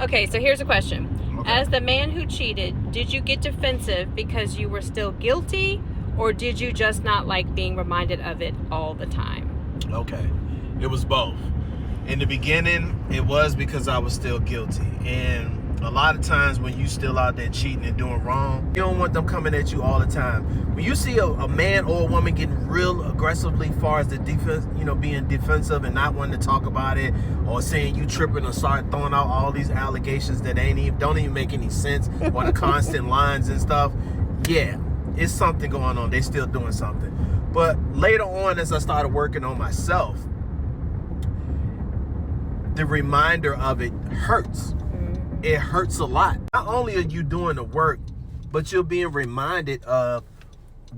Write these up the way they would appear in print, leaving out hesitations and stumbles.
Okay, so here's a question. Okay. As the man who cheated, did you get defensive because you were still guilty, or did you just not like being reminded of it all the time? Okay. It was both. In the beginning, it was because I was still guilty. And a lot of times when you still out there cheating and doing wrong, you don't want them coming at you all the time. When you see a man or a woman getting real aggressively far as the defense, being defensive and not wanting to talk about it, or saying you tripping or start throwing out all these allegations that don't even make any sense, or the constant lines and stuff, yeah, it's something going on. They still doing something. But later on, as I started working on myself, the reminder of it hurts. It hurts a lot. Not only are you doing the work, but you're being reminded of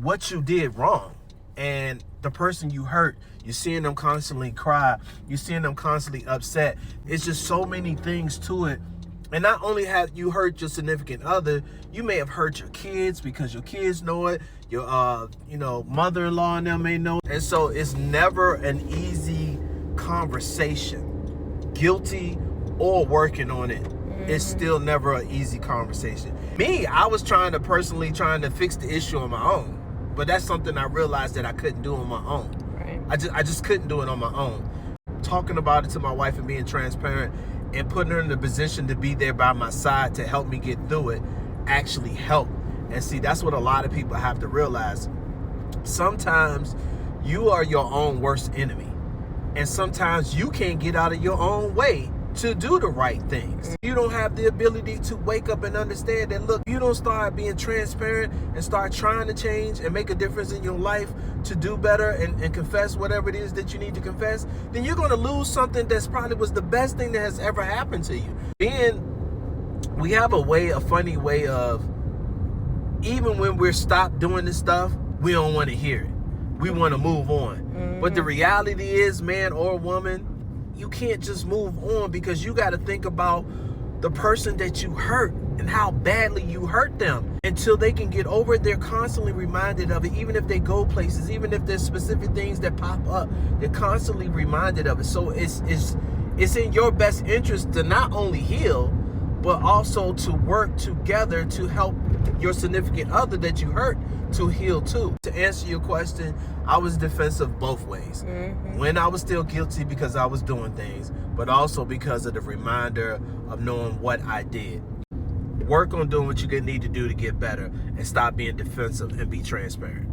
what you did wrong. And the person you hurt, you're seeing them constantly cry. You're seeing them constantly upset. It's just so many things to it. And not only have you hurt your significant other, you may have hurt your kids because your kids know it. Your, mother-in-law and them may know it. And so it's never an easy conversation. Guilty or working on it. It's still never an easy conversation. Me, I was trying to fix the issue on my own. But that's something I realized that I couldn't do on my own. Right. I just couldn't do it on my own. Talking about it to my wife and being transparent and putting her in the position to be there by my side to help me get through it actually helped. And see, that's what a lot of people have to realize. Sometimes you are your own worst enemy. And sometimes you can't get out of your own way to do the right things. You don't have the ability to wake up and understand that, look, you don't start being transparent and start trying to change and make a difference in your life to do better and confess whatever it is that you need to confess, then you're going to lose something that's probably was the best thing that has ever happened to you. And we have a funny way of, even when we're stopped doing this stuff, we don't want to hear it. We want to move on. But the reality is, man or woman, you can't just move on, because you got to think about the person that you hurt and how badly you hurt them. Until they can get over it, they're constantly reminded of it. Even if they go places, even if there's specific things that pop up, they're constantly reminded of it. So it's in your best interest to not only heal, but also to work together to help your significant other that you hurt to heal too. To answer your question, I was defensive both ways. When I was still guilty because I was doing things, but also because of the reminder of knowing what I did. Work on doing what you need to do to get better, and stop being defensive and be transparent.